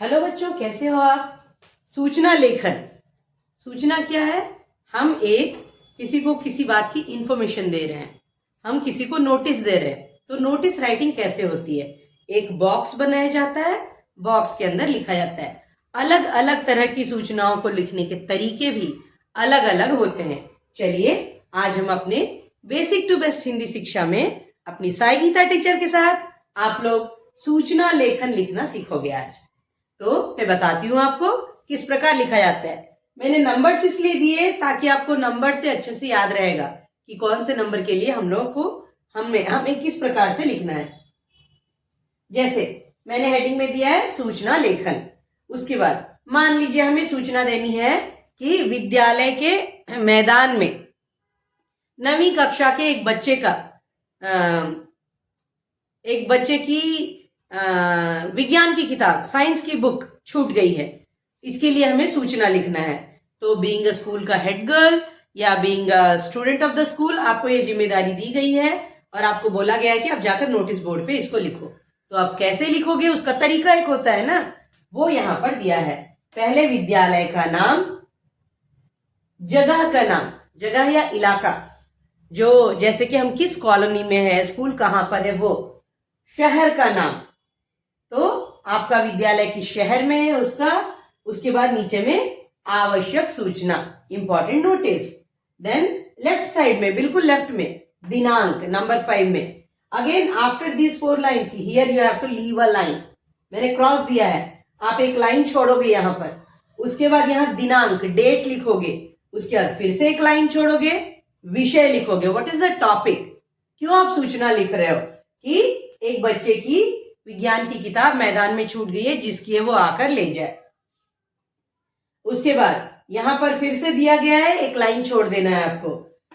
Hello बच्चों, कैसे हो आप। सूचना लेखन। सूचना क्या है? हम किसी को किसी बात की इंफॉर्मेशन दे रहे हैं, हम किसी को नोटिस दे रहे हैं। तो नोटिस राइटिंग कैसे होती है? एक बॉक्स बनाया जाता है, बॉक्स के अंदर लिखा जाता है। अलग अलग तरह की सूचनाओं को लिखने के तरीके भी अलग अलग होते हैं। चलिए आज हम अपने बेसिक टू बेस्ट हिंदी शिक्षा में अपनी साई गीता टीचर के साथ आप लोग सूचना लेखन लिखना सीखोगे। आज तो मैं बताती हूँ आपको किस प्रकार लिखा जाता है। मैंने नंबर्स इसलिए दिए ताकि आपको नंबर से अच्छे से याद रहेगा कि कौन से नंबर के लिए हम लोग को हमें किस प्रकार से लिखना है। जैसे मैंने हेडिंग में दिया है सूचना लेखन। उसके बाद मान लीजिए हमें सूचना देनी है कि विद्यालय के मैदान में 9वीं कक्षा के एक बच्चे की विज्ञान की किताब, साइंस की बुक छूट गई है। इसके लिए हमें सूचना लिखना है। तो बीइंग अ स्कूल का हेड गर्ल या being a student of the school, आपको ये जिम्मेदारी दी गई है और आपको बोला गया है कि आप जाकर नोटिस बोर्ड पे इसको लिखो। तो आप कैसे लिखोगे, उसका तरीका एक होता है ना, वो यहां पर दिया है। पहले विद्यालय का नाम, जगह का नाम, जगह या इलाका, जो जैसे कि हम किस कॉलोनी में है, स्कूल कहां पर है, वो। शहर का नाम, तो आपका विद्यालय किस शहर में है उसका। उसके बाद नीचे में आवश्यक सूचना, important notice. Then left side में, बिल्कुल लेफ्ट में, दिनांक नंबर 5 में। Again after this 4 lines here you have to leave a line. मैंने क्रॉस दिया है, आप एक लाइन छोड़ोगे यहां पर। उसके बाद यहां दिनांक, डेट लिखोगे। उसके बाद फिर से एक लाइन छोड़ोगे, विषय लिखोगे, व्हाट इज द टॉपिक। क्यों आप सूचना लिख रहे हो कि एक बच्चे की विज्ञान की किताब मैदान में छूट गई है, जिसकी है वो आकर ले जाए। उसके बाद यहां पर फिर से दिया गया है, एक लाइन छोड़ देना है आपको।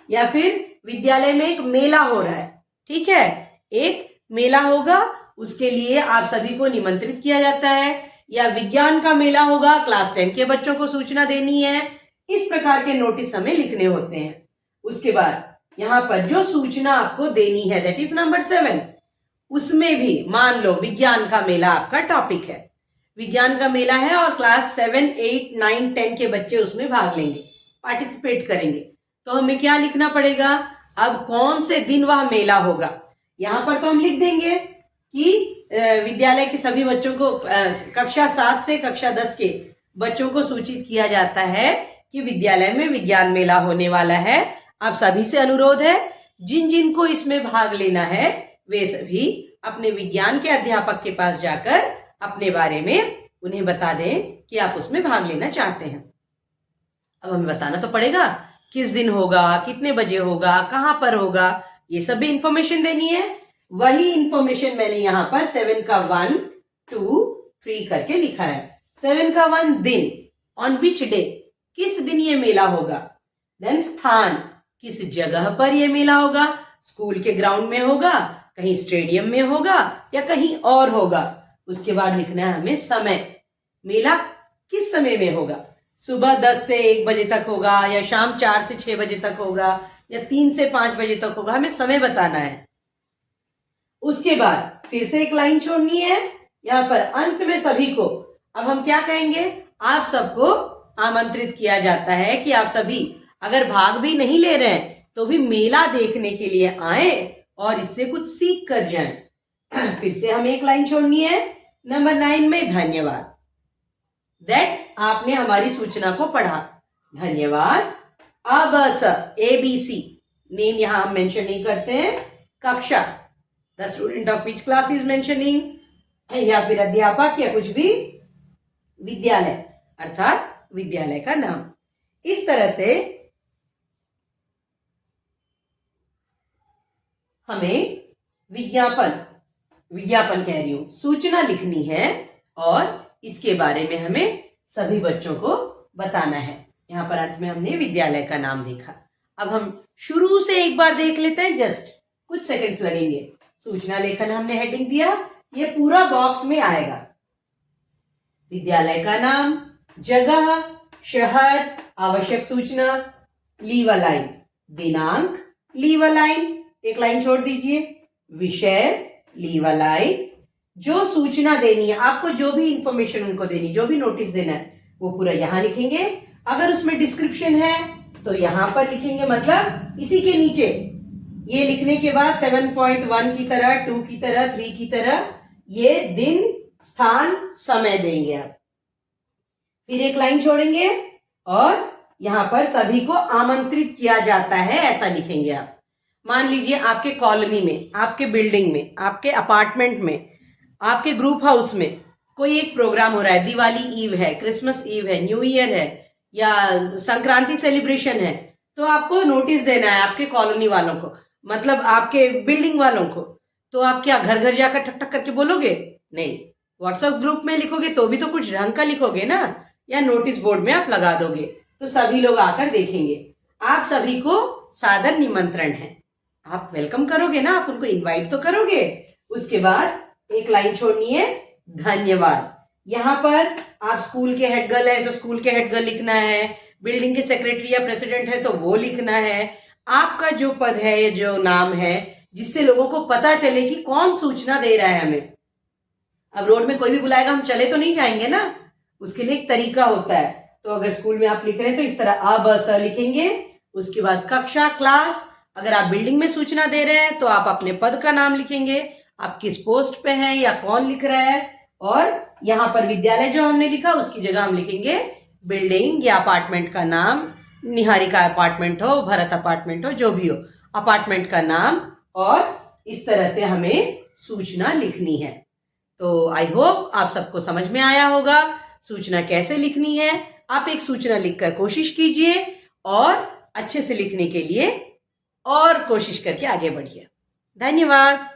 या फिर विद्यालय में एक मेला हो रहा है, ठीक है, एक मेला होगा, उसके लिए आप सभी को निमंत्रित किया जाता है। या विज्ञान का मेला होगा, क्लास 10 के बच्चों को सूचना देनी है। इस प्रकार के नोटिस हमें लिखने होते हैं। उसके बाद यहां पर जो सूचना आपको देनी है, दैट इज नंबर 7, उसमें भी मान लो विज्ञान का मेला आपका टॉपिक है, विज्ञान का मेला है और क्लास 7, 8, 9, 10 के बच्चे उसमें भाग लेंगे, पार्टिसिपेट करेंगे। तो हमें क्या लिखना पड़ेगा, अब कौन से दिन वह मेला होगा। यहां पर तो हम लिख देंगे कि विद्यालय के सभी बच्चों को, कक्षा 7 से कक्षा 10 के बच्चों को सूचित किया जाता है कि विद्यालय में विज्ञान मेला होने वाला है। आप सभी से अनुरोध है, जिन जिन को इसमें भाग लेना है वे सभी अपने विज्ञान के अध्यापक के पास जाकर अपने बारे में उन्हें बता दें कि आप उसमें भाग लेना चाहते हैं। अब हमें बताना तो पड़ेगा किस दिन होगा, कितने बजे होगा, कहां पर होगा, ये सभी इंफॉर्मेशन देनी है। वही इंफॉर्मेशन मैंने यहां पर 7 का 1, 2, 3 करके लिखा है। 7 का 1 दिन, ऑन विच डे, किस दिन ये मेला होगा। देन स्थान, किस जगह पर यह मेला होगा, स्कूल के ग्राउंड में होगा, कहीं स्टेडियम में होगा या कहीं और होगा। उसके बाद लिखना है हमें समय, मेला किस समय में होगा, सुबह 10 से 1 बजे तक होगा या शाम 4 से 6 बजे तक होगा या 3 से 5 बजे तक होगा, हमें समय बताना है। उसके बाद फिर से एक लाइन छोड़नी है यहां पर अंत में सभी को। अब हम क्या कहेंगे, आप सबको आमंत्रित किया जाता है कि आप सभी अगर भाग भी नहीं ले रहे हैं तो भी मेला देखने के लिए आए और इससे कुछ सीख कर जाएं। फिर से हमें एक लाइन छोड़नी है नंबर 9 में, धन्यवाद, दैट आपने हमारी सूचना को पढ़ा, धन्यवाद। अब ABC नेम यहां हम मेंशन नहीं करते हैं, कक्षा, the student of which class is mentioning, या फिर अध्यापक या कुछ भी, विद्यालय अर्थात विद्यालय का नाम। इस तरह से हमें विज्ञापन कह रही हूं, सूचना लिखनी है और इसके बारे में हमें सभी बच्चों को बताना है। यहां पर अंत में हमने विद्यालय का नाम देखा। अब हम शुरू से एक बार देख लेते हैं, जस्ट कुछ सेकंड्स लगेंगे। सूचना लेखन हमने हेडिंग दिया, ये पूरा बॉक्स में आएगा। विद्यालय का नाम, जगह, शहर, आवश्यक सूचना, लीव अ लाइन, दिनांक, लीव अ लाइन, एक लाइन छोड़ दीजिए, विषय, लीव अ लाइन, जो सूचना देनी है आपको, जो भी इंफॉर्मेशन उनको देनी, जो भी नोटिस देना है, वो पूरा यहां लिखेंगे। अगर उसमें डिस्क्रिप्शन है तो यहां पर लिखेंगे, मतलब इसी के नीचे। ये लिखने के बाद 7.1 की तरह, 2 की तरह, 3 की तरह ये दिन, स्थान, समय देंगे आप। फिर एक लाइन छोड़ेंगे और यहां पर सभी को आमंत्रित किया जाता है, ऐसा लिखेंगे आप। मान लीजिए आपके कॉलोनी में, आपके बिल्डिंग में, आपके अपार्टमेंट में, आपके ग्रुप हाउस में कोई एक प्रोग्राम हो रहा है, दिवाली ईव है, क्रिसमस ईव है, न्यू ईयर है या संक्रांति सेलिब्रेशन है, तो आपको नोटिस देना है आपके कॉलोनी वालों को, मतलब आपके बिल्डिंग वालों को। तो आप क्या घर घर जाकर ठक ठक करके बोलोगे? नहीं, व्हाट्सएप ग्रुप में लिखोगे तो भी तो कुछ ढंग का लिखोगे ना, या नोटिस बोर्ड में आप लगा दोगे तो सभी लोग आकर देखेंगे। आप सभी को सादर निमंत्रण है, आप वेलकम करोगे ना, आप उनको इनवाइट तो करोगे। उसके बाद एक लाइन छोड़नी है, धन्यवाद। यहां पर आप स्कूल के हेड गर्ल है तो स्कूल के हेड गर्ल लिखना है, बिल्डिंग के सेक्रेटरी या प्रेसिडेंट है तो वो लिखना है। आपका जो पद है, जो नाम है, जिससे लोगों को पता चले कि कौन सूचना दे रहा है हमें। अब रोड में कोई भी बुलाएगा, हम चले तो नहीं जाएंगे ना, उसके लिए एक तरीका होता है। तो अगर स्कूल में आप लिख रहे हैं तो इस तरह अ ब स लिखेंगे। उसके बाद कक्षा, क्लास। अगर आप बिल्डिंग में सूचना दे रहे हैं तो आप अपने पद का नाम लिखेंगे, आप किस पोस्ट पे हैं या कौन लिख रहा है। और यहाँ पर विद्यालय जो हमने लिखा उसकी जगह हम लिखेंगे बिल्डिंग या अपार्टमेंट का नाम, निहारिका अपार्टमेंट हो, भरत अपार्टमेंट हो, जो भी हो, अपार्टमेंट का नाम। और इस तरह से हमें सूचना लिखनी है। तो आई होप आप सबको समझ में आया होगा सूचना कैसे लिखनी है। आप एक सूचना लिखकर कोशिश कीजिए और अच्छे से लिखने के लिए और कोशिश करके आगे बढ़िए। धन्यवाद।